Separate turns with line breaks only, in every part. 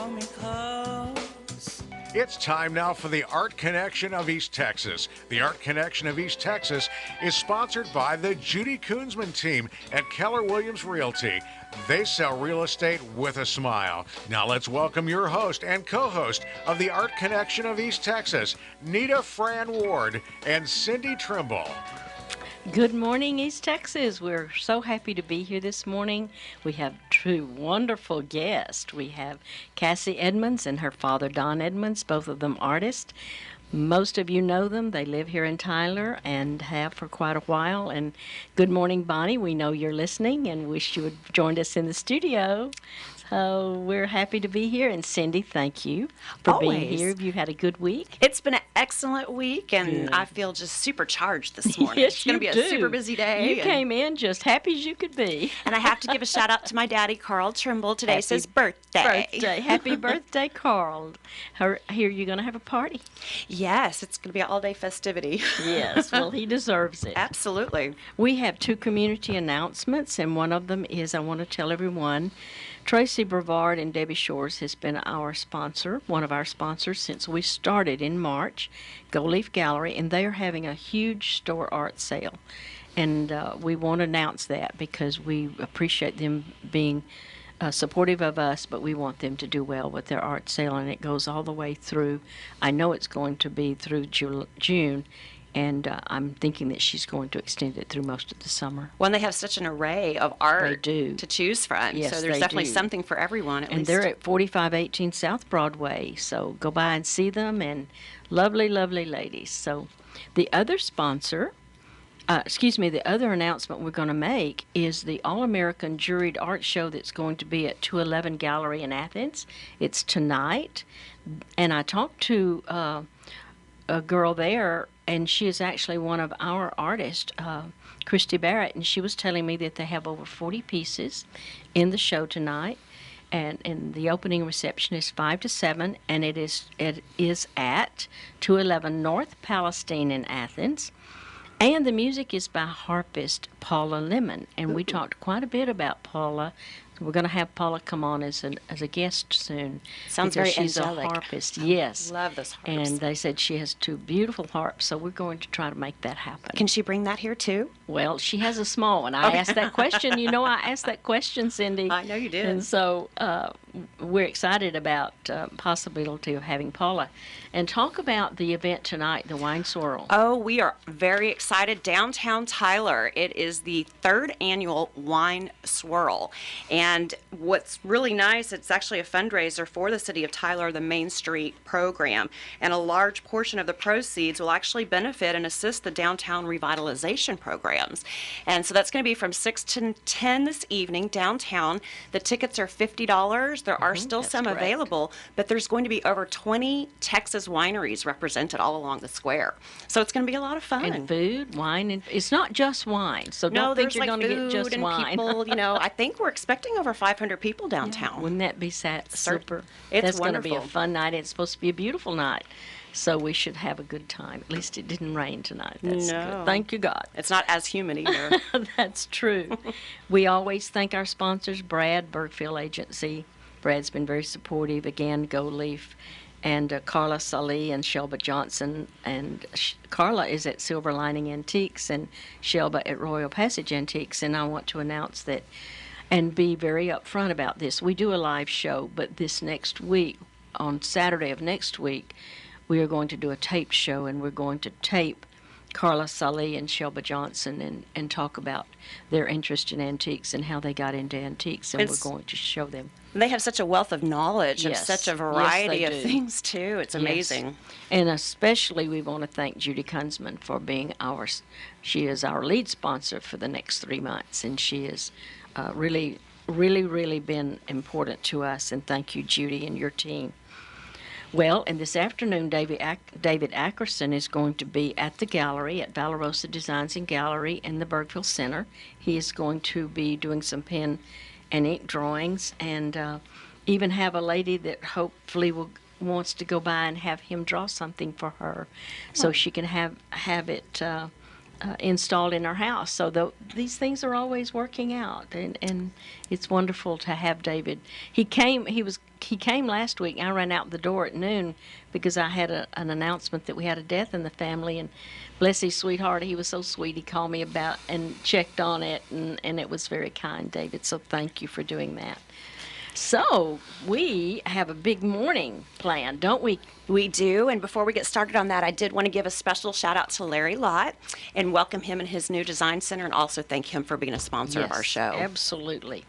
draw me close.
It's time now for the Art Connection of East Texas. The Art Connection of East Texas is sponsored by the Judy Koonsman team at Keller Williams Realty. They sell real estate with a smile. Now let's welcome your host and co-host of the Art Connection of East Texas, Nita Fran Ward and Cindy Trimble.
Good morning, East Texas. We're so happy to be here this morning. We have two wonderful guests. We have Cassie Edmonds and her father, Don Edmonds, both of them artists. Most of you know them. They live here in Tyler and have for quite a while. And good morning, Bonnie. We know you're listening and wish you had joined us in the studio. So we're happy to be here. And Cindy, thank you for being here. Have you had a good week?
It's been an excellent week, and I feel just supercharged this morning.
Yes,
it's going to be a super busy day.
You came in just happy as you could be.
And I have to give a shout out to my daddy, Carl Trimble. Today's his birthday.
Happy birthday, Carl. Here, you're going to have a party.
Yes, it's going to be an all-day festivity.
Yes, well, he deserves it.
Absolutely.
We have two community announcements, and one of them is I want to tell everyone Tracy Brevard and Debbie Shores has been our sponsor, one of our sponsors since we started in March, Gold Leaf Gallery, and they are having a huge store art sale. And we want to announce that because we appreciate them being supportive of us, but we want them to do well with their art sale, and it goes all the way through. I know it's going to be through June, and I'm thinking that she's going to extend it through most of the summer.
Well, they have such an array of art to choose from.
Yes,
so there's definitely something for everyone, at least.
And they're at 4518 South Broadway, so go by and see them, and lovely, lovely ladies. So the other sponsor, the other announcement we're going to make is the All-American Juried Art Show that's going to be at 211 Gallery in Athens. It's tonight, and I talked to a girl there, and she is actually one of our artists, Christy Barrett, and she was telling me that they have over 40 pieces in the show tonight, and the opening reception is 5 to 7, and it is at 211 North Palestine in Athens, and the music is by harpist Paula Lemon, and we talked quite a bit about Paula. We're going to have Paula come on as a guest soon.
Sounds very
she's
angelic.
A harpist, yes.
Love those harps.
And they said she has two beautiful harps, so we're going to try to make that happen.
Can she bring that here, too?
Well, she has a small one. I asked that question. You know I asked that question, Cindy.
I know you did.
And so we're excited about possibility of having Paula. And talk about the event tonight, the Wine Swirl.
Oh, we are very excited. Downtown Tyler, it is the third annual Wine Swirl. And what's really nice, it's actually a fundraiser for the City of Tyler, the Main Street program. And a large portion of the proceeds will actually benefit and assist the downtown revitalization programs. And so that's going to be from 6 to 10 this evening downtown. The tickets are $50. There are still some available, but there's going to be over 20 Texas wineries represented all along the square. So it's going to be a lot of fun.
And food, wine, and it's not just wine. So don't think you're going to get just wine.
People, I think we're expecting over 500 people downtown.
Yeah. Wouldn't that be super?
That's
going to be a fun night. It's supposed to be a beautiful night. So we should have a good time. At least it didn't rain tonight. That's good. Thank you, God.
It's not as humid either.
That's true. We always thank our sponsors, Brad, Bergfield Agency. Brad's been very supportive. Again, Gold Leaf. And Carla Salih and Shelba Johnson. And Carla is at Silver Lining Antiques and Shelba at Royal Passage Antiques. And I want to announce that and be very upfront about this. We do a live show, but this next week, on Saturday of next week, we are going to do a tape show, and we're going to tape Carla Salih and Shelba Johnson and talk about their interest in antiques and how they got into antiques, and we're going to show them.
They have such a wealth of knowledge and such a variety of things, too. It's amazing.
Yes. And especially we want to thank Judy Koonsman for being she is our lead sponsor for the next 3 months, and she has really been important to us, and thank you, Judy, and your team. Well, and this afternoon, David Ackerson is going to be at the gallery, at Valorosa Designs and Gallery in the Bergfield Center. He is going to be doing some pen and ink drawings, and even have a lady that hopefully wants to go by and have him draw something for her, so she can have it installed in our house. So these things are always working out, and it's wonderful to have David. He came last week. I ran out the door at noon because I had an announcement that we had a death in the family, and bless his sweetheart, he was so sweet. He called me about and checked on it, and it was very kind, David. So thank you for doing that. So we have a big morning planned, don't we?
We do, and before we get started on that, I did want to give a special shout out to Larry Lott and welcome him in his new design center, and also thank him for being a sponsor of our show.
Absolutely.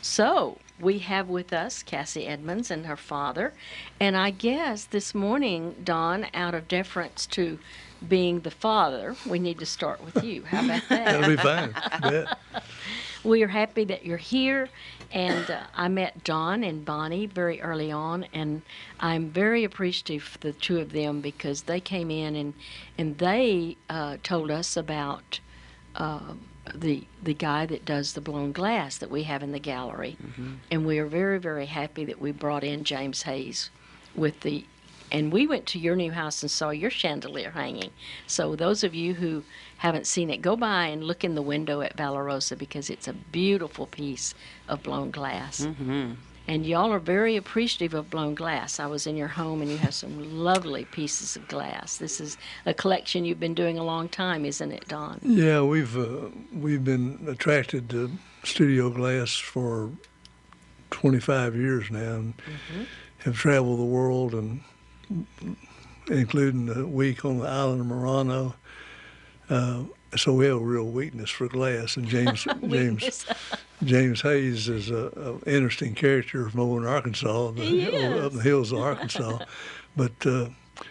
So we have with us Cassie Edmonds and her father, and I guess this morning, Don, out of deference to being the father, we need to start with you. How about that?
That'll be fine. Yeah.
We are happy that you're here, and I met Don and Bonnie very early on, and I'm very appreciative for the two of them because they came in and they told us about the guy that does the blown glass that we have in the gallery, and we are very, very happy that we brought in James Hayes and we went to your new house and saw your chandelier hanging. So those of you who haven't seen it, go by and look in the window at Valorosa because it's a beautiful piece of blown glass. And y'all are very appreciative of blown glass. I was in your home and you have some lovely pieces of glass. This is a collection you've been doing a long time, isn't it, Don?
Yeah, we've been attracted to studio glass for 25 years now, and have traveled the world, and including a week on the island of Murano. So we have a real weakness for glass, and James Hayes is an interesting character from over in Arkansas, up in the hills of Arkansas. But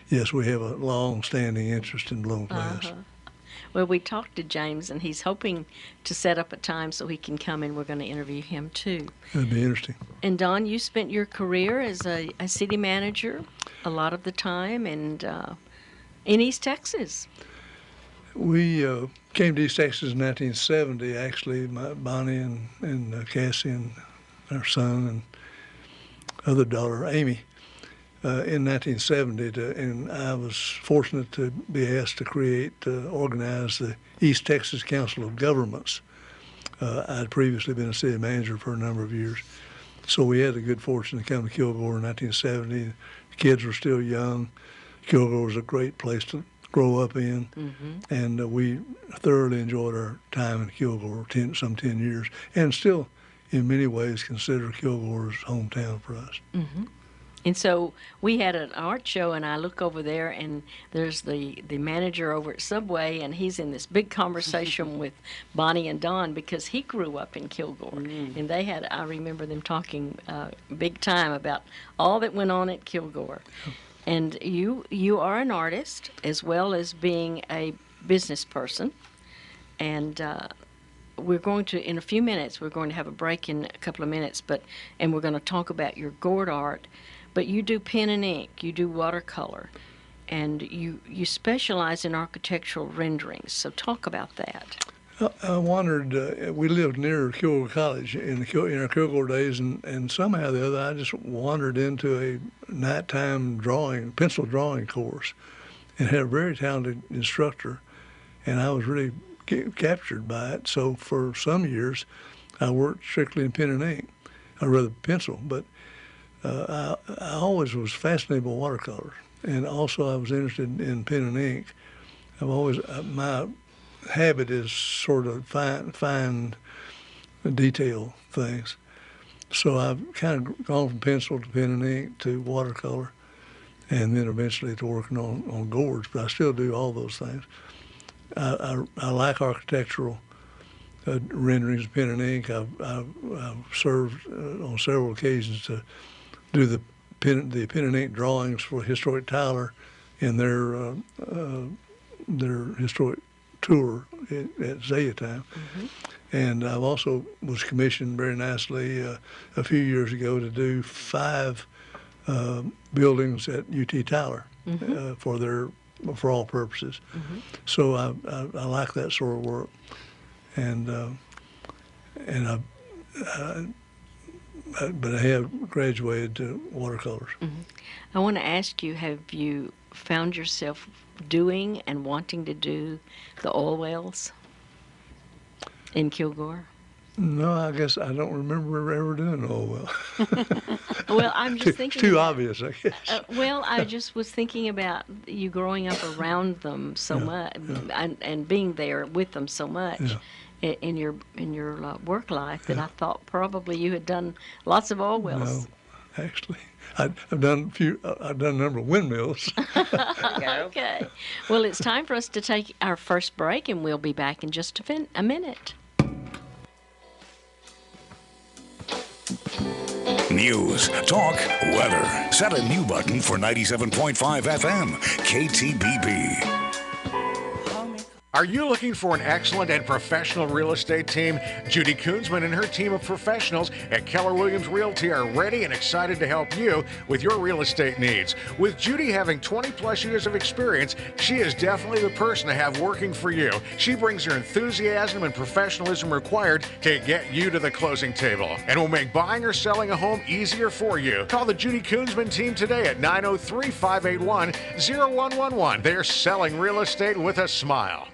yes, we have a long-standing interest in blown glass.
Well, we talked to James, and he's hoping to set up a time so he can come, and we're going to interview him too.
That'd be interesting.
And Don, you spent your career as a city manager a lot of the time, and in East Texas.
We came to East Texas in 1970, actually, Bonnie and Cassie and our son and other daughter, Amy, in 1970. And I was fortunate to be asked to organize the East Texas Council of Governments. I'd previously been a city manager for a number of years. So we had the good fortune to come to Kilgore in 1970. The kids were still young. Kilgore was a great place to grow up in, and we thoroughly enjoyed our time in Kilgore, some 10 years, and still in many ways consider Kilgore as hometown for us.
And so we had an art show, and I look over there, and there's the manager over at Subway, and he's in this big conversation with Bonnie and Don because he grew up in Kilgore. And I remember them talking big time about all that went on at Kilgore. And you are an artist as well as being a business person. And we're going to, in a few minutes, we're going to have a break in a couple of minutes, and we're going to talk about your gourd art. But you do pen and ink, you do watercolor, and you specialize in architectural renderings. So talk about that.
I wandered, we lived near Kilgore College in our Kilgore days, and somehow or the other I just wandered into a nighttime pencil drawing course, and had a very talented instructor, and I was really captured by it. So for some years I worked strictly in pen and ink, or rather pencil, but I always was fascinated by watercolors, and also I was interested in pen and ink. I've always, my habit is sort of fine detail things. So I've kind of gone from pencil to pen and ink to watercolor, and then eventually to working on gourds, but I still do all those things. I like architectural renderings of pen and ink. I've served on several occasions to do the pen and ink drawings for Historic Tyler in their historic tour at Zaya time. And I've also was commissioned very nicely a few years ago to do 5 buildings at UT Tyler for all purposes. So I like that sort of work, and but I have graduated to watercolors.
Mm-hmm. I want to ask you, have you found yourself doing and wanting to do the oil wells in Kilgore?
No, I guess I don't remember ever doing oil well.
Well, I'm just thinking.
It's too obvious, I guess.
Well, I just was thinking about you growing up around them so much, and being there with them so much in your work life that I thought probably you had done lots of oil wells.
No, actually, I've done a number of windmills.
Okay. Well, it's time for us to take our first break, and we'll be back in just a minute.
News, talk, weather. Set a new button for 97.5 FM, KTBB.
Are you looking for an excellent and professional real estate team? Judy Koonsman and her team of professionals at Keller Williams Realty are ready and excited to help you with your real estate needs. With Judy having 20 plus years of experience, she is definitely the person to have working for you. She brings her enthusiasm and professionalism required to get you to the closing table and will make buying or selling a home easier for you. Call the Judy Koonsman team today at 903-581-0111. They're selling real estate with a smile.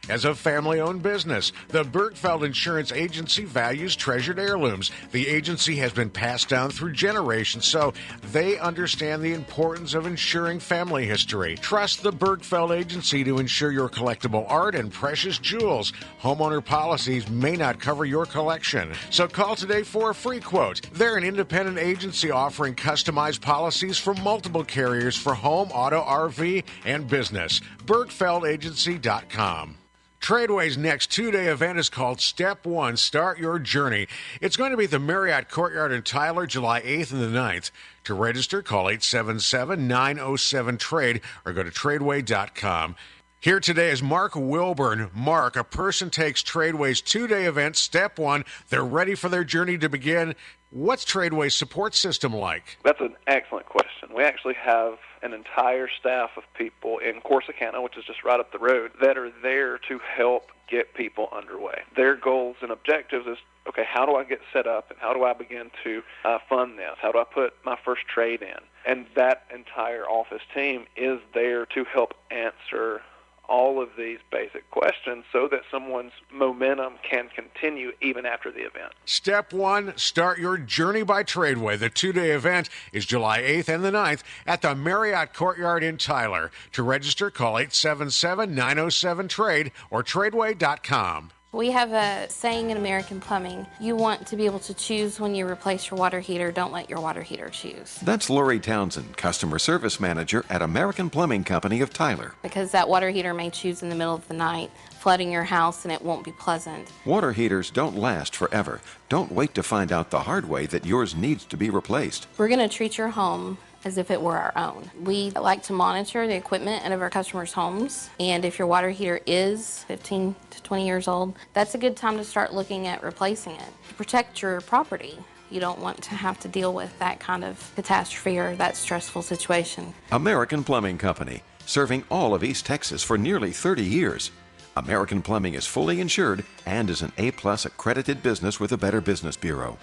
As a family-owned business, the Bergfeld Insurance Agency values treasured heirlooms. The agency has been passed down through generations, so they understand the importance of ensuring family history. Trust the Bergfeld Agency to insure your collectible art and precious jewels. Homeowner policies may not cover your collection, so call today for a free quote. They're an independent agency offering customized policies from multiple carriers for home, auto, RV, and business. BergfeldAgency.com. Tradeway's next two-day event is called Step 1, Start Your Journey. It's going to be at the Marriott Courtyard in Tyler, July 8th and the 9th. To register, call 877-907-TRADE or go to tradeway.com. Here today is Mark Wilburn. Mark, a person takes Tradeway's two-day event, Step 1. They're ready for their journey to begin. What's Tradeway's support system like?
That's an excellent question. We actually have an entire staff of people in Corsicana, which is just right up the road, that are there to help get people underway. Their goals and objectives is, okay, how do I get set up and how do I begin to fund this? How do I put my first trade in? And that entire office team is there to help answer all of these basic questions so that someone's momentum can continue even after the event.
Step 1, Start Your Journey by Tradeway. The two-day event is July 8th and the 9th at the Marriott Courtyard in Tyler. To register, call 877-907-TRADE or tradeway.com.
We have a saying in American Plumbing, you want to be able to choose when you replace your water heater, don't let your water heater choose.
That's Lori Townsend, Customer Service Manager at American Plumbing Company of Tyler.
Because that water heater may choose in the middle of the night, flooding your house, and it won't be pleasant.
Water heaters don't last forever. Don't wait to find out the hard way that yours needs to be replaced.
We're going to treat your home as if it were our own. We like to monitor the equipment out of our customers' homes, and if your water heater is 15 to 20 years old, that's a good time to start looking at replacing it. To protect your property, you don't want to have to deal with that kind of catastrophe or that stressful situation.
American Plumbing Company, serving all of East Texas for nearly 30 years. American Plumbing is fully insured and is an A-plus accredited business with the Better Business Bureau.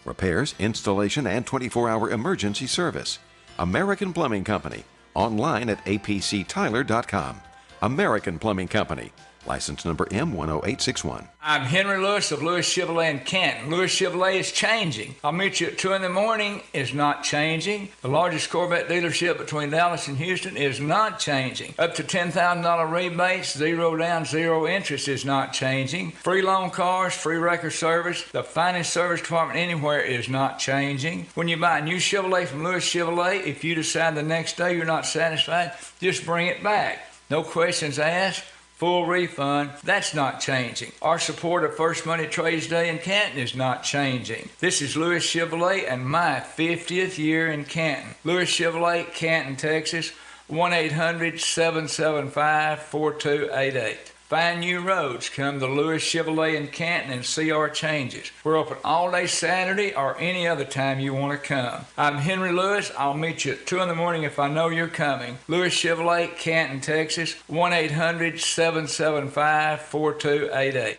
Repairs, installation, and 24-hour emergency service. American Plumbing Company, online at apctyler.com. American Plumbing Company, license number M10861.
I'm Henry Lewis of Lewis Chevrolet in Canton. Lewis Chevrolet is changing. I'll meet you at 2 in the morning is not changing. The largest Corvette dealership between Dallas and Houston is not changing. Up to $10,000 rebates, 0 down, 0 interest is not changing. Free loan cars, free record service. The finest service department anywhere is not changing. When you buy a new Chevrolet from Lewis Chevrolet, if you decide the next day you're not satisfied, just bring it back. No questions asked. Full refund, that's not changing. Our support of First Money Trades Day in Canton is not changing. This is Lewis Chevrolet and my 50th year in Canton. Lewis Chevrolet, Canton, Texas, 1-800-775-4288. Find new roads. Come to Lewis Chevrolet in Canton and see our changes. We're open all day Saturday or any other time you want to come. I'm Henry Lewis. I'll meet you at 2 in the morning if I know you're coming. Lewis Chevrolet, Canton, Texas, 1-800-775-4288.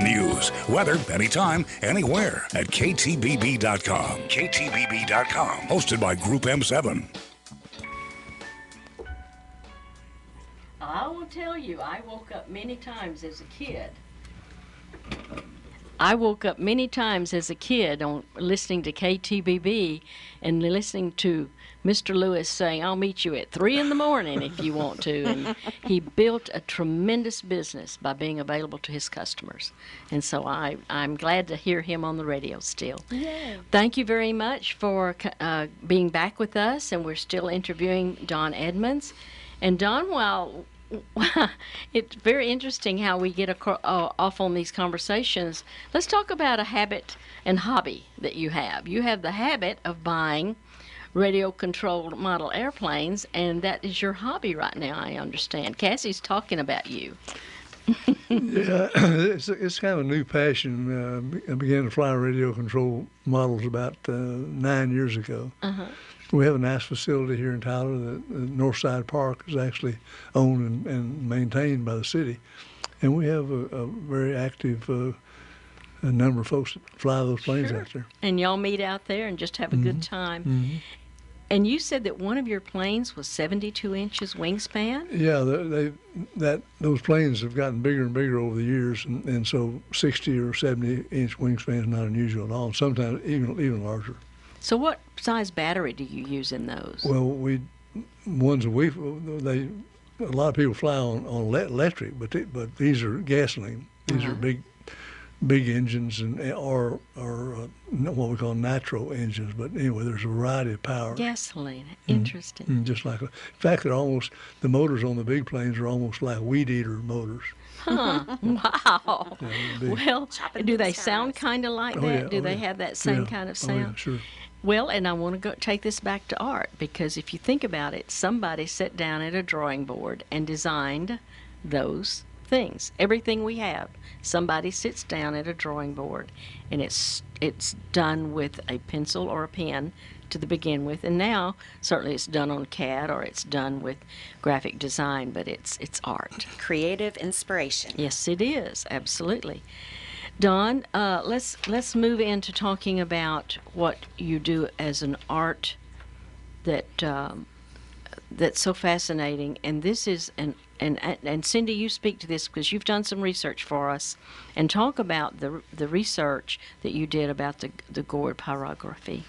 News, news, weather, anytime, anywhere at KTBB.com. KTBB.com. Hosted by Group M7.
I will tell you, I woke up many times as a kid on listening to KTBB and listening to Mr. Lewis saying, "I'll meet you at 3 in the morning if you want to." And he built a tremendous business by being available to his customers. And so I'm glad to hear him on the radio still. Yay. Thank you very much for being back with us. And we're still interviewing Don Edmonds. And Don, while it's very interesting how we get off on these conversations, let's talk about a habit and hobby that you have. You have the habit of buying radio-controlled model airplanes, and that is your hobby right now, I understand. Cassie's talking about you.
Yeah, it's kind of a new passion. I began to fly radio-controlled models about 9 years ago. Uh-huh. We have a nice facility here in Tyler. The Northside Park is actually owned and maintained by the city. And we have a very active a number of folks that fly those planes out there.
And y'all meet out there and just have a good time. Mm-hmm. And you said that one of your planes was 72 inches wingspan?
Yeah, those planes have gotten bigger and bigger over the years, and so 60 or 70-inch wingspan is not unusual at all, sometimes even larger.
So what size battery do you use in those?
Well, a lot of people fly on electric, but these are gasoline. These are big engines or what we call nitro engines. But anyway, there's a variety of power.
Gasoline, interesting.
Just like, in fact, the motors on the big planes are almost like weed eater motors.
Huh. Wow. Well, do they sound kind of like that?
Yeah,
do they have that same kind of sound?
Oh, yeah, sure.
Well, and I want to take this back to art, because if you think about it, somebody sat down at a drawing board and designed those things. Everything we have, somebody sits down at a drawing board, and it's done with a pencil or a pen to begin with, and now certainly it's done on CAD or it's done with graphic design, but it's art.
Creative inspiration.
Yes, it is, absolutely. Don, let's move into talking about what you do as an art that's so fascinating. And this is and Cindy, you speak to this because you've done some research for us, and talk about the research that you did about the gourd pyrography.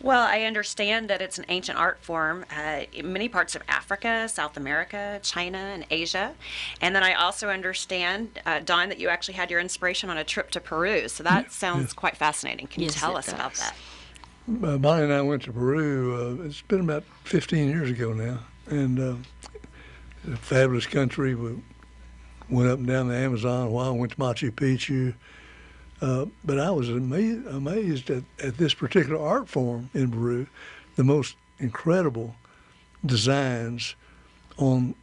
Well, I understand that it's an ancient art form in many parts of Africa, South America, China, and Asia. And then I also understand, Don, that you actually had your inspiration on a trip to Peru. So that sounds quite fascinating. Can you tell us about that?
Bonnie and I went to Peru. It's been about 15 years ago now. And it's a fabulous country. We went up and down the Amazon a while, went to Machu Picchu. But I was amazed at this particular art form in Peru, the most incredible designs on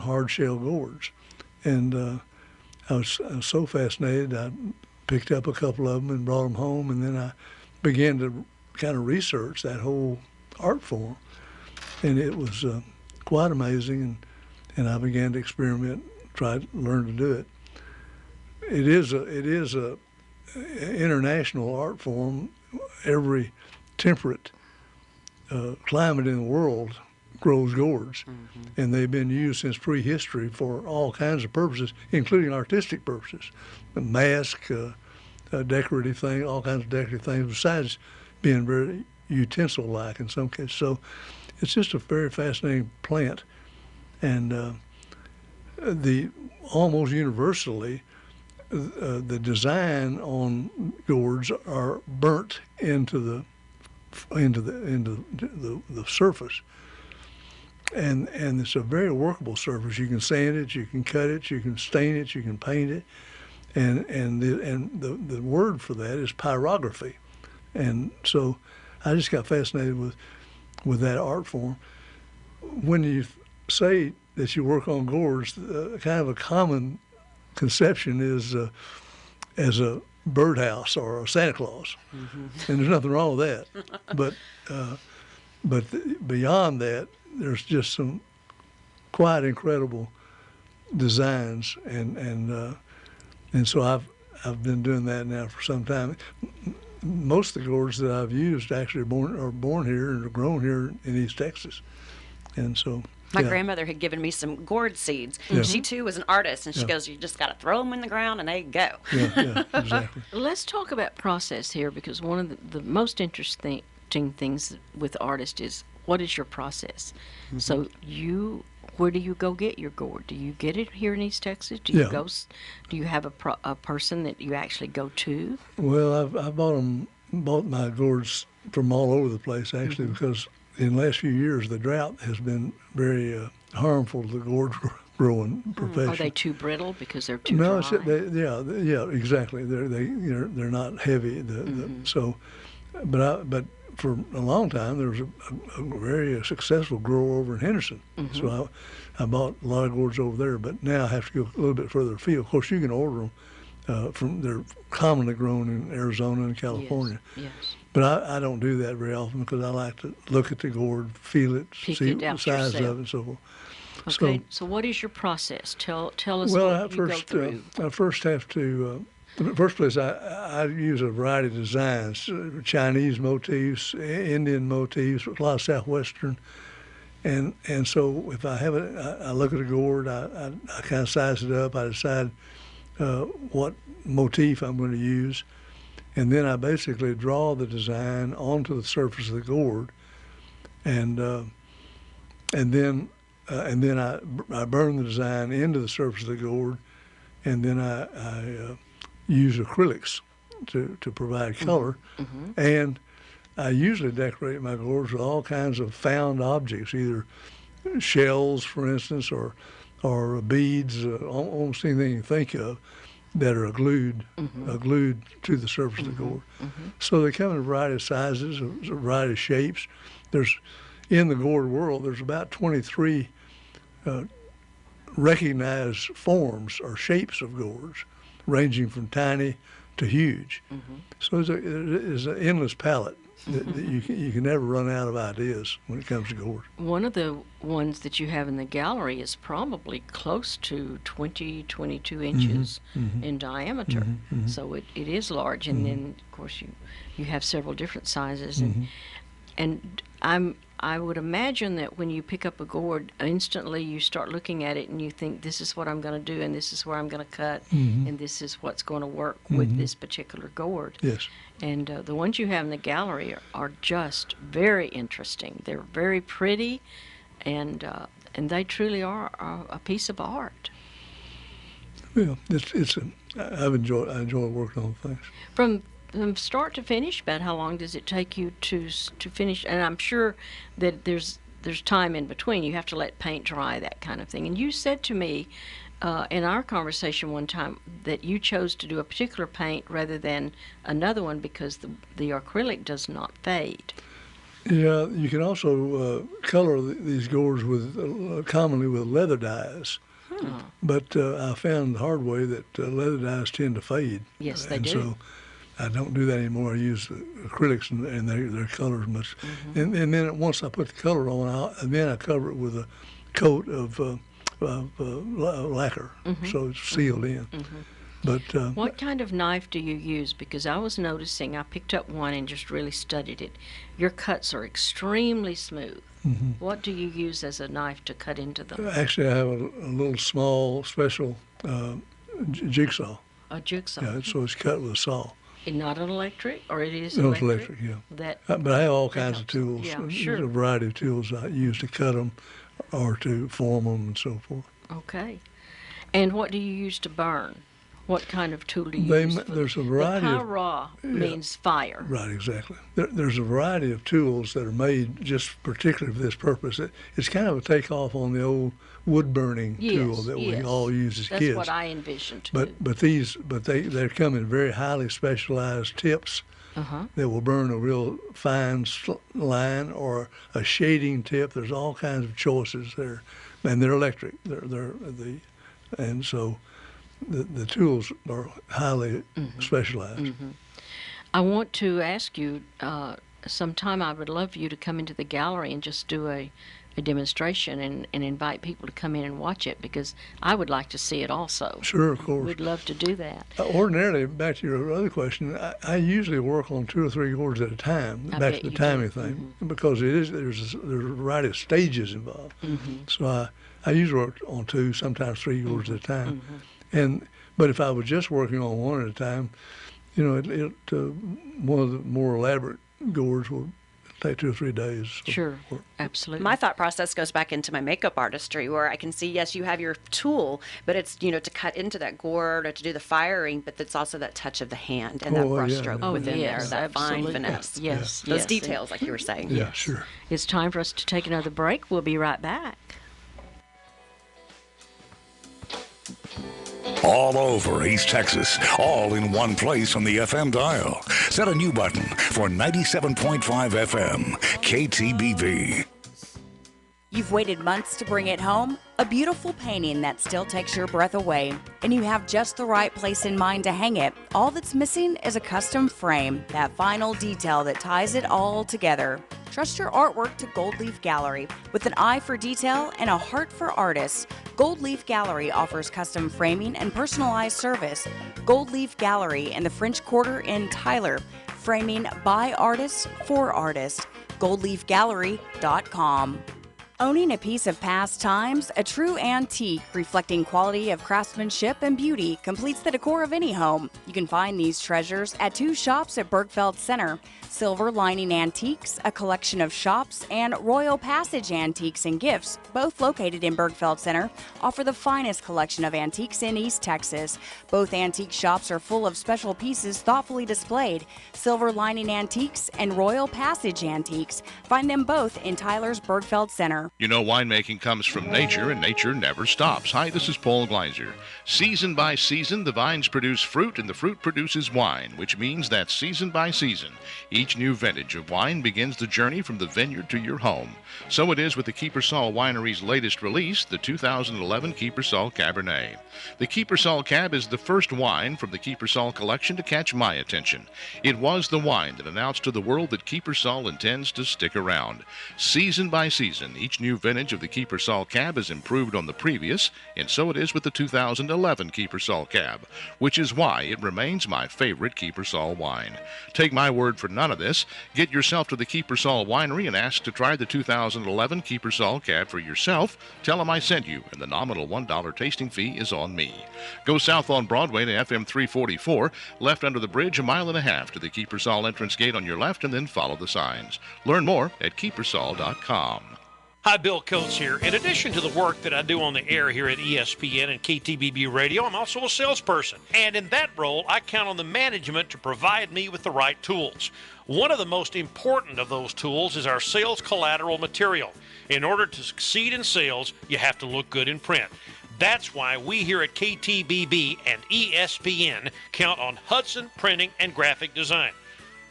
hard-shell gourds. And I was so fascinated, I picked up a couple of them and brought them home, and then I began to kind of research that whole art form. And it was quite amazing, and I began to experiment, try to learn to do it. It is a international art form. Every temperate climate in the world grows gourds, and they've been used since prehistory for all kinds of purposes, including artistic purposes, mask, decorative things, all kinds of decorative things, besides being very utensil-like in some cases. So it's just a very fascinating plant, and almost universally, the design on gourds are burnt into the surface, and it's a very workable surface. You can sand it, you can cut it, you can stain it, you can paint it, and the word for that is pyrography, and so I just got fascinated with that art form. When you say that you work on gourds, kind of a common conception is as a birdhouse or a Santa Claus, and there's nothing wrong with that. But beyond that, there's just some quite incredible designs, and so I've been doing that now for some time. Most of the gourds that I've used actually are born here and are grown here in East Texas, and so.
My grandmother had given me some gourd seeds.
Yeah.
She too was an artist, and she goes, "You just got to throw them in the ground, and they go."
Yeah, exactly.
Let's talk about process here, because one of the most interesting things with artists is, what is your process?
Mm-hmm.
So where do you go get your gourd? Do you get it here in East Texas? Do you do you have a person that you actually go to?
Well, I've bought my gourds from all over the place, actually, because in the last few years the drought has been very harmful to the gourd growing profession.
Are they too brittle because they're too
no,
dry?
yeah, exactly. They're not heavy. But for a long time there was a very successful grower over in Henderson, so I bought a lot of gourds over there. But now I have to go a little bit further afield. Of course, you can order them they're commonly grown in Arizona and California.
Yes.
But I don't do that very often, because I like to look at the gourd, feel it,
Pick
see
it
the
out
size
yourself.
of it, and so forth.
Okay, so what is your process? Tell us
Well,
what you go through.
I first have to. In the first place, I use a variety of designs: Chinese motifs, Indian motifs, a lot of Southwestern, and so if I have it, I look at a gourd, I kind of size it up, I decide what motif I'm going to use, and then I basically draw the design onto the surface of the gourd, and then I burn the design into the surface of the gourd, and then I use acrylics to provide color, and I usually decorate my gourds with all kinds of found objects, either shells, for instance, or beads, almost anything you think of, that are glued to the surface of the gourd. So they come in a variety of sizes, a variety of shapes. In the gourd world, there's about 23 recognized forms or shapes of gourds, ranging from tiny to huge. So it's an endless palette that you can never run out of ideas when it comes to gourd.
One of the ones that you have in the gallery is probably close to 22 inches in diameter. So it is large, and then of course you have several different sizes, and I would imagine that when you pick up a gourd, instantly you start looking at it and you think, this is what I'm going to do, and this is where I'm going to cut, and this is what's going to work with this particular gourd.
Yes.
And the ones you have in the gallery are just very interesting. They're very pretty, and they truly are a piece of art.
Well, I enjoy working on things.
From start to finish, about how long does it take you to finish? And I'm sure that there's time in between. You have to let paint dry, that kind of thing. And you said to me in our conversation one time that you chose to do a particular paint rather than another one because the acrylic does not fade.
Yeah, you can also color these gourds commonly with leather dyes. But I found the hard way that leather dyes tend to fade.
Yes, they
and
do.
So I don't do that anymore. I use acrylics, and their colors much. And then once I put the color on, then I cover it with a coat of lacquer, so it's sealed in. But
what kind of knife do you use? Because I was noticing, I picked up one and just really studied it. Your cuts are extremely smooth. What do you use as a knife to cut into them?
Actually, I have a little small special jigsaw.
A jigsaw.
Yeah, so it's cut with a saw.
And not an electric, or it is
No,
electric?
it's electric, yeah.
But
I have all kinds of tools.
Yeah,
There's
sure.
a variety of tools I use to cut them or to form them and so forth.
Okay. And what do you use to burn? What kind of tool do you use?
There's a variety
the
of...
ra means fire.
Right, exactly. There's a variety of tools that are made just particularly for this purpose. It's kind of a takeoff on the old wood-burning tool that we all use as kids.
That's what I envisioned, too.
But they come in very highly specialized tips that will burn a real fine line or a shading tip. There's all kinds of choices there, and they're electric. And so the tools are highly specialized.
I want to ask you, sometime I would love for you to come into the gallery and just do a demonstration and invite people to come in and watch it, because I would like to see it also.
Sure, of course.
We'd love to do that.
Ordinarily, back to your other question, I usually work on 2 or 3 gourds at a time, back to the timing thing, because there's a variety of stages involved. So I usually work on 2, sometimes 3 gourds at a time. But if I was just working on 1 at a time, you know, one of the more elaborate gourds will take 2 or 3 days.
Sure, absolutely.
My thought process goes back into my makeup artistry, where I can see, yes, you have your tool, but it's, you know, to cut into that gourd or to do the firing, but it's also that touch of the hand and that brush stroke within there, that fine finesse.
Yes,
those details, like you were saying.
Yeah, sure.
It's time for us to take another break. We'll be right back.
All over East Texas, all in one place on the FM dial. Set a new button for 97.5 FM, KTBB.
You've waited months to bring it home? A beautiful painting that still takes your breath away, and you have just the right place in mind to hang it. All that's missing is a custom frame, that final detail that ties it all together. Trust your artwork to Gold Leaf Gallery. With an eye for detail and a heart for artists, Gold Leaf Gallery offers custom framing and personalized service. Gold Leaf Gallery in the French Quarter in Tyler. Framing by artists for artists. GoldLeafGallery.com. Owning a piece of past times, a true antique reflecting quality of craftsmanship and beauty completes the decor of any home. You can find these treasures at 2 shops at Bergfeld Center. Silver Lining Antiques, a collection of shops, and Royal Passage Antiques and Gifts, both located in Bergfeld Center, offer the finest collection of antiques in East Texas. Both antique shops are full of special pieces thoughtfully displayed. Silver Lining Antiques and Royal Passage Antiques. Find them both in Tyler's Bergfeld Center.
You know, winemaking comes from nature, and nature never stops. Hi, this is Paul Gleiser. Season by season, the vines produce fruit, and the fruit produces wine, which means that season by season, each new vintage of wine begins the journey from the vineyard to your home. So it is with the Kiepersol Winery's latest release, the 2011 Kiepersol Cabernet. The Kiepersol Cab is the first wine from the Kiepersol collection to catch my attention. It was the wine that announced to the world that Kiepersol intends to stick around. Season by season, each new vintage of the Kiepersol Cab is improved on the previous, and so it is with the 2011 Kiepersol Cab, which is why it remains my favorite Kiepersol wine. Take my word for none of this. Get yourself to the Kiepersol Winery and ask to try the 2011 Kiepersol Cab for yourself. Tell them I sent you, and the nominal $1 tasting fee is on me. Go south on Broadway to FM 344, left under the bridge a mile and a half to the Kiepersol entrance gate on your left, and then follow the signs. Learn more at Kiepersol.com.
Hi, Bill Coates here. In addition to the work that I do on the air here at ESPN and KTBB Radio, I'm also a salesperson. And in that role, I count on the management to provide me with the right tools. One of the most important of those tools is our sales collateral material. In order to succeed in sales, you have to look good in print. That's why we here at KTBB and ESPN count on Hudson Printing and Graphic Design.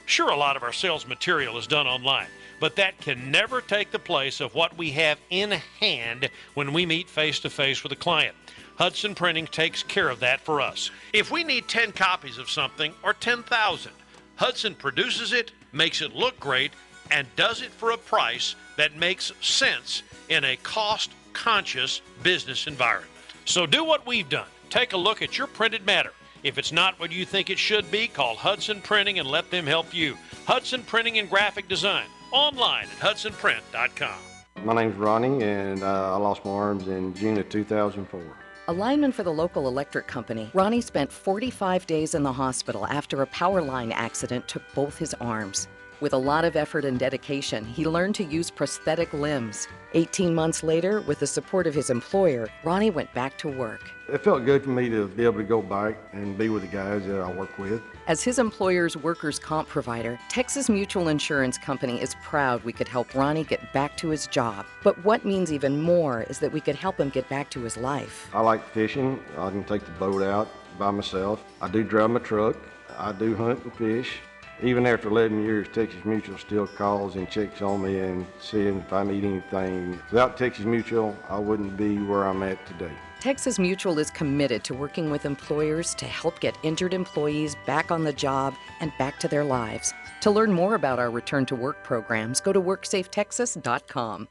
Sure, a lot of our sales material is done online, but that can never take the place of what we have in hand when we meet face-to-face with a client. Hudson Printing takes care of that for us. If we need 10 copies of something or 10,000, Hudson produces it, makes it look great, and does it for a price that makes sense in a cost-conscious business environment. So do what we've done. Take a look at your printed matter. If it's not what you think it should be, call Hudson Printing and let them help you. Hudson Printing and Graphic Design. Online at hudsonprint.com.
My name's Ronnie, and I lost my arms in June of 2004.
A lineman for the local electric company, Ronnie spent 45 days in the hospital after a power line accident took both his arms. With a lot of effort and dedication, he learned to use prosthetic limbs. 18 months later, with the support of his employer, Ronnie went back to work.
It felt good for me to be able to go back and be with the guys that I work with.
As his employer's workers' comp provider, Texas Mutual Insurance Company is proud we could help Ronnie get back to his job. But what means even more is that we could help him get back to his life.
I like fishing. I can take the boat out by myself. I do drive my truck. I do hunt and fish. Even after 11 years, Texas Mutual still calls and checks on me and seeing if I need anything. Without Texas Mutual, I wouldn't be where I'm at today.
Texas Mutual is committed to working with employers to help get injured employees back on the job and back to their lives. To learn more about our Return to Work programs, go to WorkSafeTexas.com.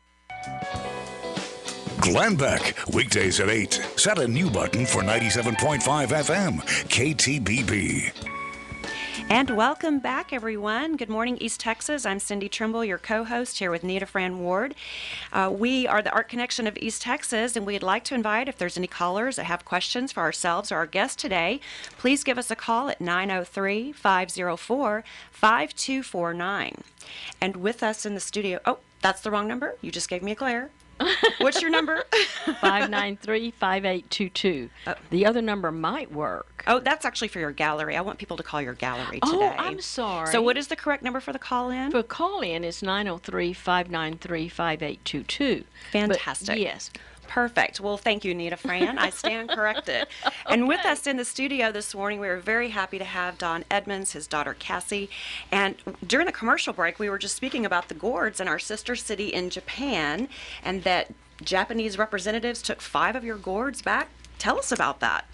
Glenn Beck, weekdays at 8. Set a new button for 97.5 FM, KTBB.
And welcome back, everyone. Good morning, East Texas. I'm Cindy Trimble, your co-host, here with Nita Fran Ward. We are the Art Connection of East Texas, and we'd like to invite, if there's any callers that have questions for ourselves or our guest today, please give us a call at 903-504-5249. And with us in the studio, oh, that's the wrong number. You just gave me a glare. What's your number?
593-5822. The other number might work.
Oh, that's actually for your gallery. I want people to call your gallery today.
Oh, I'm sorry.
So what is the correct number for the call-in?
For call-in is 903-593-5822.
Fantastic.
But, yes.
Perfect. Well, thank you, Nita Fran. I stand corrected. Okay. And with us in the studio this morning, we are very happy to have Don Edmonds, his daughter Cassie. And during the commercial break, we were just speaking about the gourds in our sister city in Japan, and that Japanese representatives took 5 of your gourds back. Tell us about that.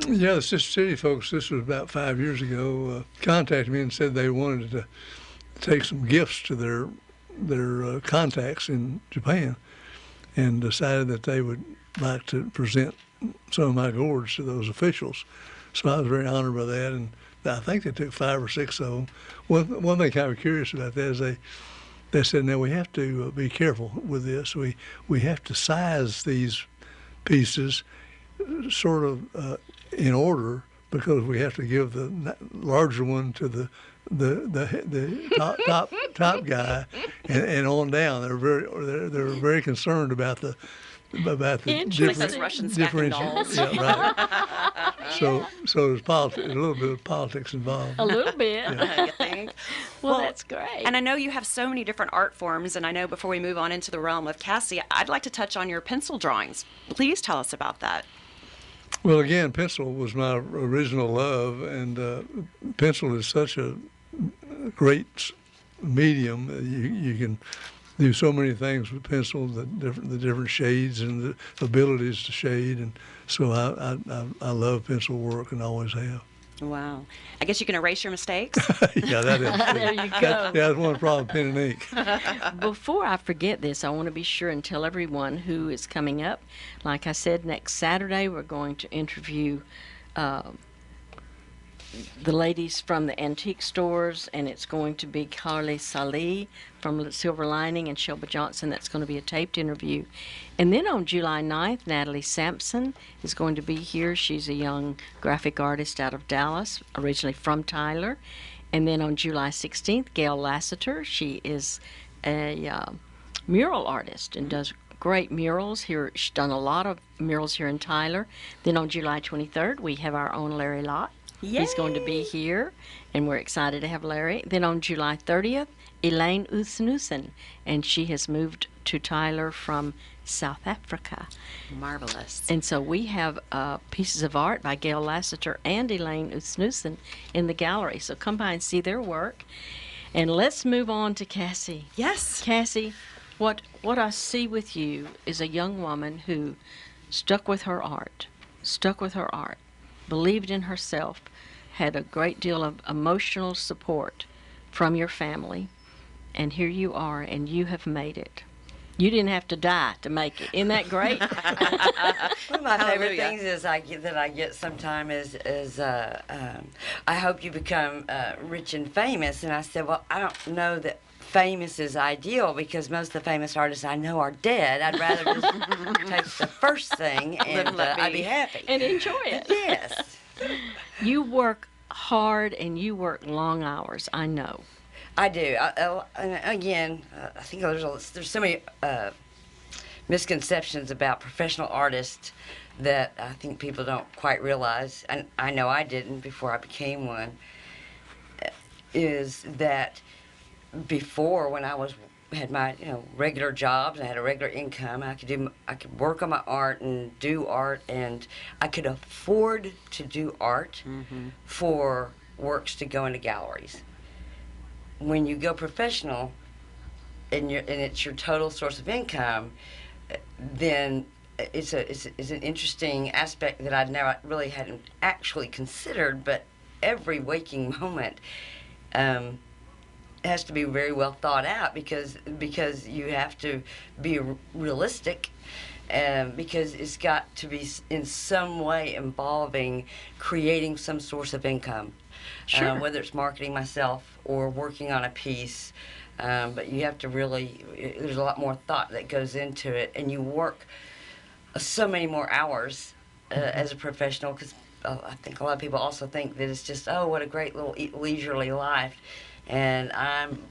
Yeah, the Sister City folks, this was about 5 years ago, contacted me and said they wanted to take some gifts to their contacts in Japan, and decided that they would like to present some of my gourds to those officials. So I was very honored by that, and I think they took 5 or 6 of them. One thing kind of curious about that is they said, now we have to be careful with this. We have to size these pieces sort of in order, because we have to give the larger one to the top guy and on down. They're very concerned about the
Russian stacking dolls.
Yeah, right. So there's a little bit of politics involved.
A little bit.
Yeah.
You think?
Well, that's great.
And I know you have so many different art forms, and I know before we move on into the realm of Cassie, I'd like to touch on your pencil drawings. Please tell us about that.
Well, again, pencil was my original love, and pencil is such a great medium. You can do so many things with pencil, the different shades and the abilities to shade, and so I love pencil work and always have.
Wow. I guess you can erase your mistakes.
Yeah, that is.
There you go.
That's one problem, pen and ink.
Before I forget this, I want to be sure and tell everyone who is coming up. Like I said, next Saturday we're going to interview the ladies from the antique stores, and it's going to be Carly Salih from Silver Lining and Shelba Johnson. That's going to be a taped interview. And then on July 9th, Natalie Sampson is going to be here. She's a young graphic artist out of Dallas, originally from Tyler. And then on July 16th, Gail Lassiter. She is a mural artist and does great murals here. She's done a lot of murals here in Tyler. Then on July 23rd, we have our own Larry Lott.
Yay!
He's going to be here, and we're excited to have Larry. Then on July 30th, Elaine Uthnusen, and she has moved to Tyler from South Africa.
Marvelous.
And so we have pieces of art by Gail Lassiter and Elaine Uthnusen in the gallery. So come by and see their work. And let's move on to Cassie.
Yes.
Cassie, what I see with you is a young woman who stuck with her art, believed in herself, had a great deal of emotional support from your family, and here you are, and you have made it. You didn't have to die to make it. Isn't that great?
One of my favorite things that I get sometimes is I hope you become rich and famous. And I said, well, I don't know that famous is ideal, because most of the famous artists I know are dead. I'd rather just take the first thing and I'd be happy.
And enjoy it.
Yes.
You work hard and you work long hours, I know.
I do. And again, I think there's so many misconceptions about professional artists that I think people don't quite realize, and I know I didn't before I became one, is that before, when I had my regular jobs and I had a regular income, I could work on my art and do art, and I could afford to do art for works to go into galleries. when you go professional and it's your total source of income, then it's an interesting aspect that I'd never really hadn't actually considered. But every waking moment has to be very well thought out because you have to be realistic. Because it's got to be in some way involving creating some source of income,
Sure.
Whether it's marketing myself or working on a piece. But you have to really, there's a lot more thought that goes into it, and you work so many more hours as a professional, because I think a lot of people also think that it's just, oh, what a great little leisurely life, and I'm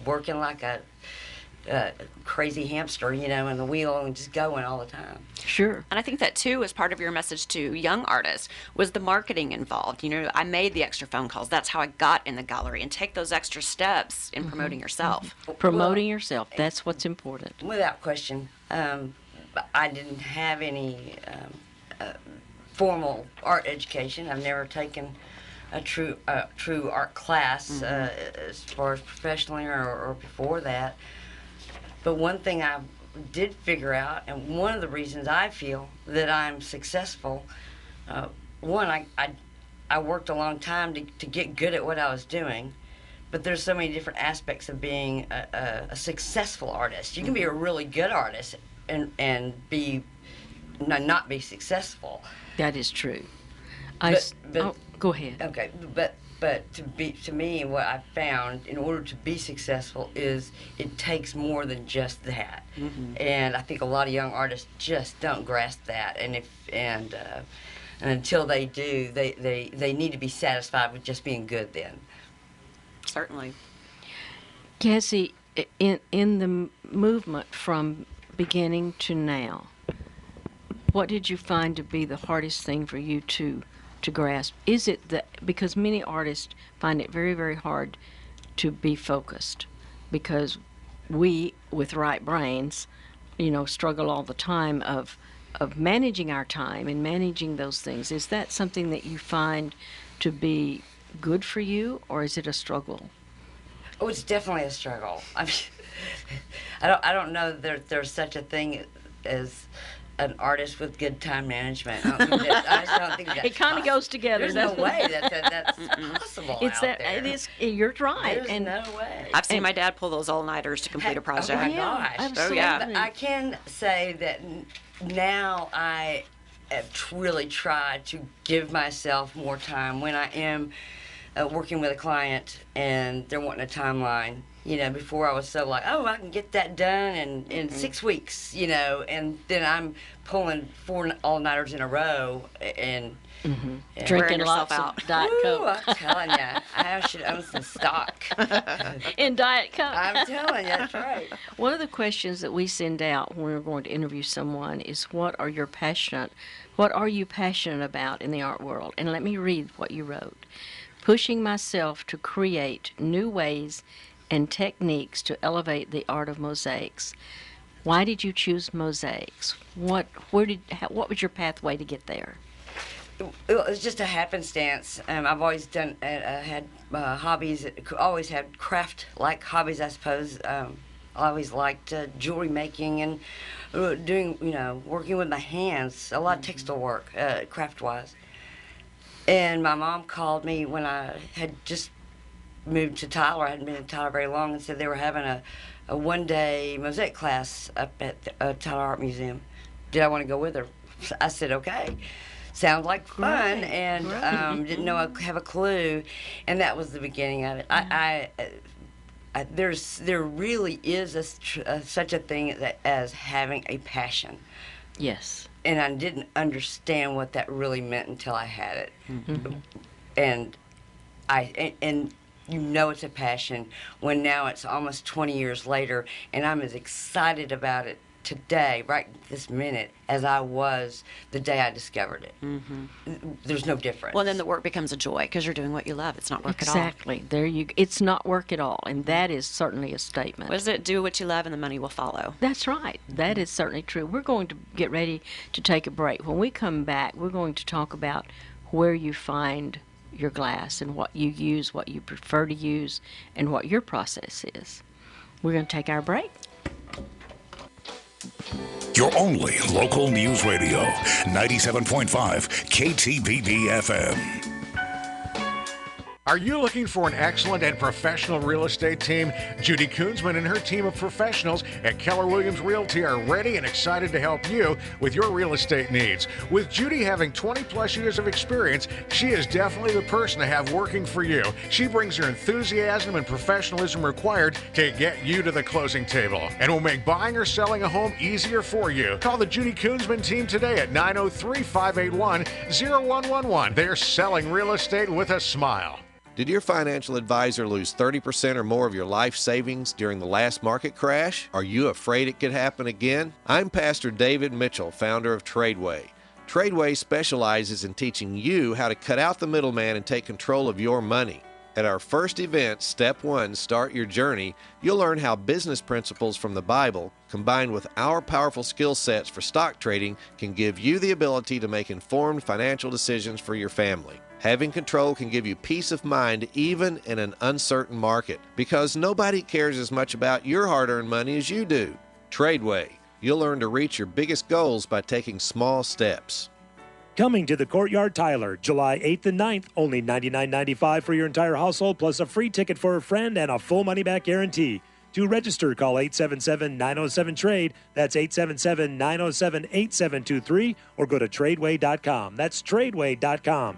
working like a crazy hamster, in the wheel and just going all the time.
Sure.
And I think that too is part of your message to young artists was the marketing involved. I made the extra phone calls. That's how I got in the gallery, and take those extra steps in promoting yourself.
Promoting yourself, that's what's important.
Without question. I didn't have any formal art education. I've never taken a true art class as far as professionally or before that. But one thing I did figure out, and one of the reasons I feel that I'm successful, one, I worked a long time to get good at what I was doing, but there's so many different aspects of being a successful artist. You can be a really good artist and not be successful.
That is true. Go ahead.
Okay, but to me, what I've found, in order to be successful, is it takes more than just that. And I think a lot of young artists just don't grasp that. And until they do, they need to be satisfied with just being good then.
Certainly.
Cassie, in the movement from beginning to now, what did you find to be the hardest thing for you to grasp? Is it that, because many artists find it very, very hard to be focused, because we, with right brains, struggle all the time of managing our time and managing those things. Is that something that you find to be good for you, or is it a struggle?
Oh, it's definitely a struggle. I mean, I don't know that there's such a thing as an artist with good time management. I just don't think that's
it kind of goes together.
There's no way that's possible.
It's
out
that
there.
it is. You're right.
There's no way.
I've seen my dad pull those all-nighters to complete a project.
Oh my gosh!
Absolutely.
Oh yeah.
But I can say that now I have really tried to give myself more time when I am working with a client and they're wanting a timeline. Before I was so like, oh, I can get that done in 6 weeks, and then I'm pulling 4 all-nighters in a row and
drinking lots of Diet Coke.
I'm telling you, I should own some stock
in Diet Coke.
I'm telling you, that's right.
One of the questions that we send out when we're going to interview someone is, what are you passionate about in the art world? And let me read what you wrote. Pushing myself to create new ways and techniques to elevate the art of mosaics. Why did you choose mosaics? What was your pathway to get there?
It was just a happenstance. I've always had hobbies, always had craft-like hobbies, I suppose. I always liked jewelry making and doing, working with my hands, a lot of textile work, craft-wise. And my mom called me when I had just moved to Tyler. I hadn't been in Tyler very long, and said they were having a one-day mosaic class up at the Tyler Art Museum. Did I want to go with her? I said, okay. Sounds like fun, and didn't know I have a clue, and that was the beginning of it. There really is such a thing as having a passion.
Yes.
And I didn't understand what that really meant until I had it. And it's a passion when now it's almost 20 years later, and I'm as excited about it today, right this minute, as I was the day I discovered it. There's no difference.
Well, then the work becomes a joy because you're doing what you love. It's not work at all.
Exactly. It's not work at all, and that is certainly a statement.
What is it? Do what you love, and the money will follow.
That's right. That is certainly true. We're going to get ready to take a break. When we come back, we're going to talk about where you find your glass and what you use, what you prefer to use, and what your process is. We're going to take our break.
Your only local news radio, 97.5 KTBB FM.
Are you looking for an excellent and professional real estate team? Judy Koonsman and her team of professionals at Keller Williams Realty are ready and excited to help you with your real estate needs. With Judy having 20 plus years of experience, she is definitely the person to have working for you. She brings her enthusiasm and professionalism required to get you to the closing table and will make buying or selling a home easier for you. Call the Judy Koonsman team today at 903-581-0111. They're selling real estate with a smile.
Did your financial advisor lose 30% or more of your life savings during the last market crash? Are you afraid it could happen again? I'm Pastor David Mitchell, founder of Tradeway. Tradeway specializes in teaching you how to cut out the middleman and take control of your money. At our first event, Step 1, Start Your Journey, you'll learn how business principles from the Bible, combined with our powerful skill sets for stock trading, can give you the ability to make informed financial decisions for your family. Having control can give you peace of mind even in an uncertain market, because nobody cares as much about your hard-earned money as you do. Tradeway. You'll learn to reach your biggest goals by taking small steps.
Coming to the Courtyard Tyler, July 8th and 9th, only $99.95 for your entire household, plus a free ticket for a friend and a full money-back guarantee. To register, call 877-907-TRADE. That's 877-907-8723, or go to Tradeway.com. That's Tradeway.com.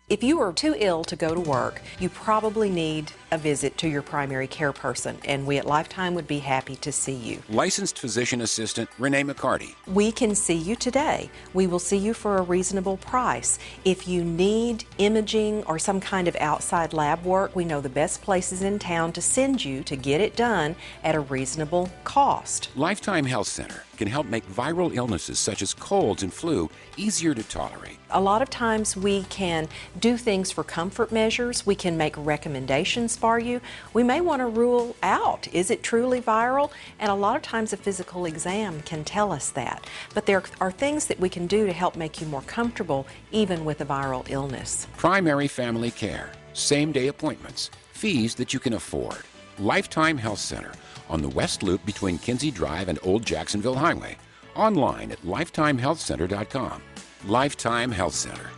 If you are too ill to go to work, you probably need a visit to your primary care person, and we at Lifetime would be happy to see you.
Licensed physician assistant Renee McCarty.
We can see you today. We will see you for a reasonable price. If you need imaging or some kind of outside lab work, we know the best places in town to send you to get it done at a reasonable cost.
Lifetime Health Center can help make viral illnesses such as colds and flu easier to tolerate.
A lot of times we can do things for comfort measures. We can make recommendations for you. We may want to rule out, is it truly viral? And a lot of times a physical exam can tell us that. But there are things that we can do to help make you more comfortable even with a viral illness.
Primary family care, same-day appointments, fees that you can afford. Lifetime Health Center on the West Loop between Kinsey Drive and Old Jacksonville Highway. Online at lifetimehealthcenter.com. Lifetime Health Center.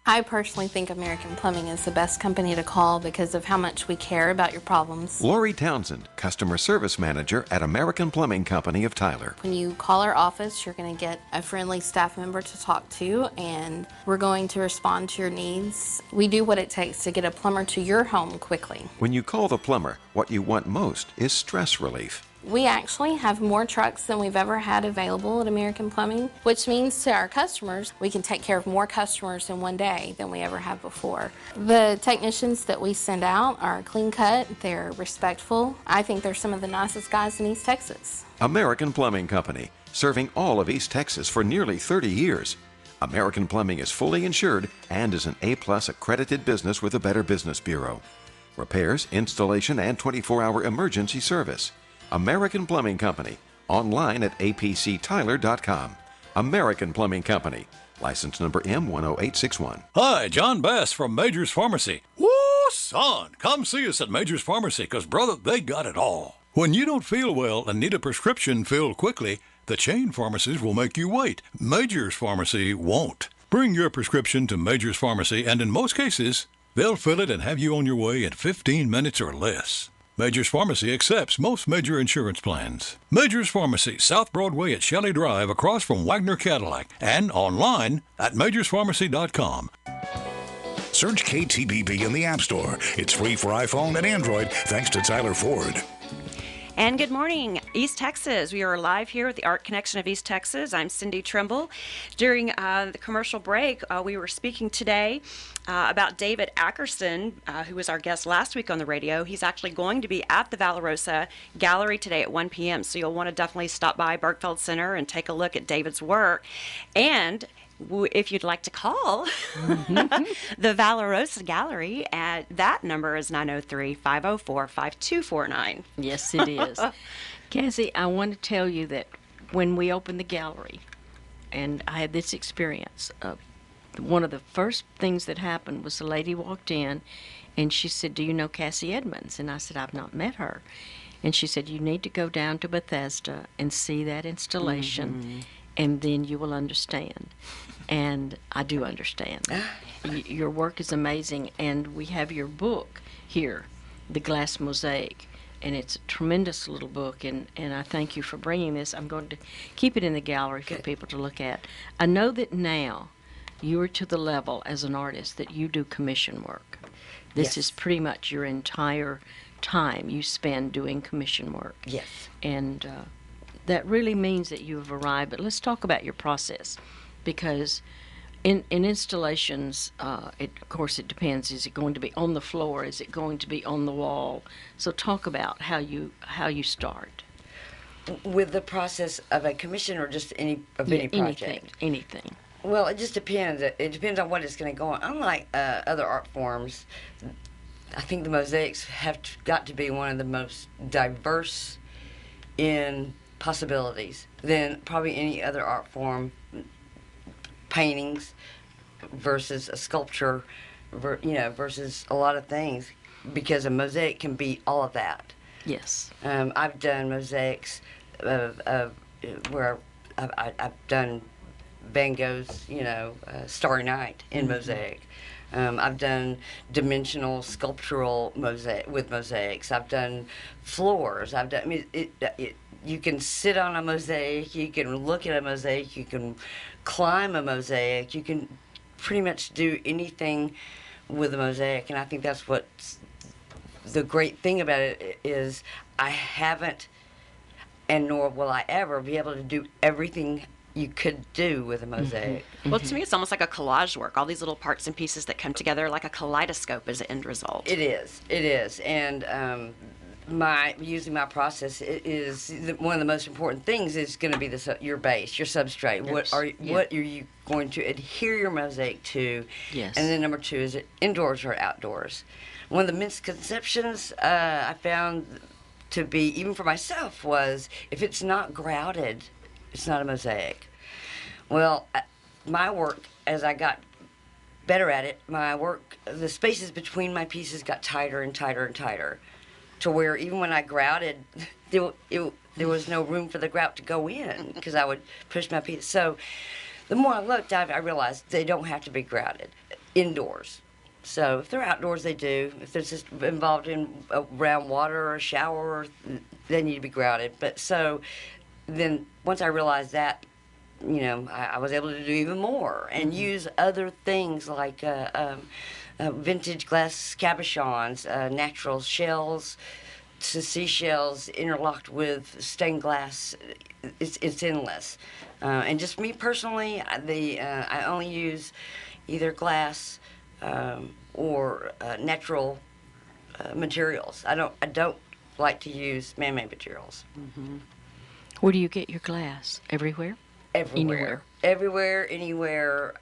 I personally think American Plumbing is the best company to call because of how much we care about your problems.
Lori Townsend, Customer Service Manager at American Plumbing Company of Tyler.
When you call our office, you're going to get a friendly staff member to talk to, and we're going to respond to your needs. We do what it takes to get a plumber to your home quickly.
When you call the plumber, what you want most is stress relief.
We actually have more trucks than we've ever had available at American Plumbing, which means to our customers, we can take care of more customers in one day than we ever have before. The technicians that we send out are clean cut, they're respectful. I think they're some of the nicest guys in East Texas.
American Plumbing Company, serving all of East Texas for nearly 30 years. American Plumbing is fully insured and is an A+ accredited business with a Better Business Bureau. Repairs, installation, and 24-hour emergency service. American Plumbing Company, online at apctyler.com. American Plumbing Company, license number M10861.
Hi, John Bass from Major's Pharmacy. Woo, son, come see us at Major's Pharmacy, because, brother, they got it all. When you don't feel well and need a prescription filled quickly, the chain pharmacies will make you wait. Major's Pharmacy won't. Bring your prescription to Major's Pharmacy, and in most cases, they'll fill it and have you on your way in 15 minutes or less. Major's Pharmacy accepts most major insurance plans. Major's Pharmacy, South Broadway at Shelley Drive, across from Wagner Cadillac, and online at majorspharmacy.com.
Search KTBB in the App Store. It's free for iPhone and Android, thanks to Tyler Ford.
And good morning, East Texas. We are live here at the Art Connection of East Texas. I'm Cindy Trimble. During the commercial break, we were speaking today about David Ackerson, who was our guest last week on the radio. He's actually going to be at the Valarosa Gallery today at 1 p.m., so you'll want to definitely stop by Bergfeld Center and take a look at David's work. And if you'd like to call the Valarosa Gallery, that number is 903-504-5249.
Yes, it is. Cassie, I want to tell you that when we opened the gallery, and I had this experience of one of the first things that happened was the lady walked in, and she said, "Do you know Cassie Edmonds?" And I said, "I've not met her." And she said, "You need to go down to Bethesda and see that installation, and then you will understand." And I do understand. Your work is amazing, and we have your book here, The Glass Mosaic, and it's a tremendous little book, and I thank you for bringing this. I'm going to keep it in the gallery for people to look at. I know that now you are to the level as an artist that you do commission work. This is pretty much your entire time you spend doing commission work.
Yes.
And that really means that you have arrived. But let's talk about your process, because in installations, of course, it depends. Is it going to be on the floor? Is it going to be on the wall? So talk about how you start.
With the process of a commission, or just any project?
Anything.
Well, it just depends. It depends on what it's going to go on. Unlike other art forms, I think the mosaics have got to be one of the most diverse in possibilities than probably any other art form. Paintings versus a sculpture, versus a lot of things, because a mosaic can be all of that.
Yes.
I've done mosaics where I've done Van Gogh's, Starry Night in mosaic. I've done dimensional sculptural mosaics. I've done floors. You can sit on a mosaic. You can look at a mosaic. You can climb a mosaic. You can pretty much do anything with a mosaic, and I think that's what's the great thing about it is I haven't, and nor will I ever be able to do everything you could do with a mosaic.
Well, to me, it's almost like a collage work. All these little parts and pieces that come together like a kaleidoscope as the end result.
It is, and using my process is one of the most important things is going to be your base, your substrate.
Yes.
What are you going to adhere your mosaic to?
Yes.
And then number two, is it indoors or outdoors? One of the misconceptions I found to be, even for myself, was if it's not grouted, it's not a mosaic. Well, my work, as I got better at it, the spaces between my pieces got tighter and tighter and tighter, to where even when I grouted, there was no room for the grout to go in because I would push my piece. So the more I looked, I realized they don't have to be grouted indoors. So if they're outdoors, they do. If they're just involved in around water or a shower, they need to be grouted. But so then once I realized that, I was able to do even more and use other things like vintage glass cabochons, natural shells, seashells interlocked with stained glass. It's endless. And just me personally, I only use either glass or natural materials. I don't like to use man-made materials.
Mm-hmm. Where do you get your glass? Everywhere?
Everywhere. Everywhere, anywhere.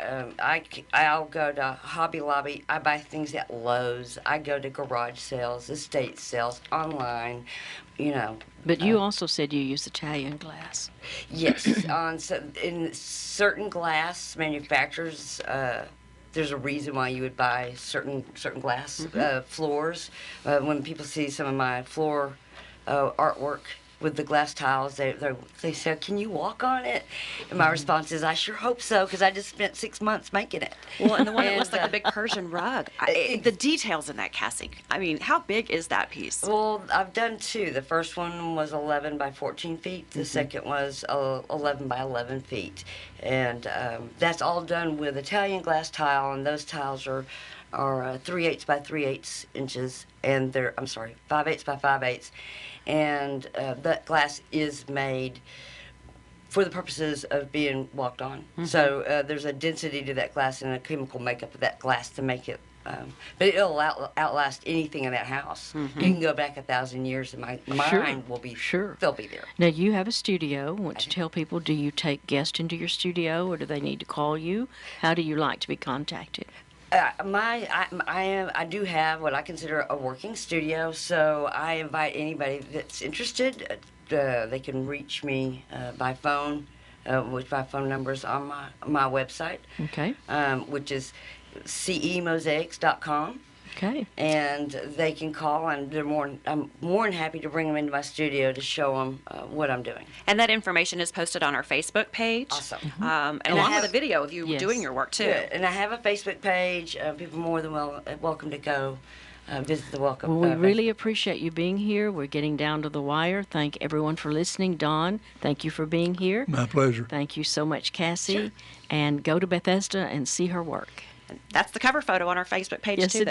I'll go to Hobby Lobby. I buy things at Lowe's. I go to garage sales, estate sales, online,
But you also said you use Italian glass.
Yes. In certain glass manufacturers, there's a reason why you would buy certain glass floors. When people see some of my floor artwork with the glass tiles, they say, "Can you walk on it?" And my response is, "I sure hope so, because I just spent 6 months making it."
Well, and the one that looks like a big Persian rug. The details in that, Cassie. I mean, how big is that piece?
Well, I've done two. The first one was 11 by 14 feet. The second was 11 by 11 feet. And that's all done with Italian glass tile, and those tiles are 3/8 by 3/8 inches, and they're 5/8 by 5/8. And that glass is made for the purposes of being walked on. So there's a density to that glass and a chemical makeup of that glass to make it, but it'll outlast anything in that house. You can go back 1,000 years and mine will be, they'll be there.
Now, you have a studio. I want to tell people, do you take guests into your studio, or do they need to call you? How do you like to be contacted?
I do have what I consider a working studio, so I invite anybody that's interested. They can reach me by phone which my phone number is on my website.
Okay.
Which is cemosaics.com.
Okay.
And they can call, and I'm more than happy to bring them into my studio to show them what I'm doing.
And that information is posted on our Facebook page.
Awesome.
And along with a video of you doing your work, too.
Good. And I have a Facebook page. People are more than welcome to go visit the welcome.
Well, we really appreciate you being here. We're getting down to the wire. Thank everyone for listening. Don, thank you for being here.
My pleasure.
Thank you so much, Cassie. Sure. And go to Bethesda and see her work.
That's the cover photo on our Facebook page,
yes,
too.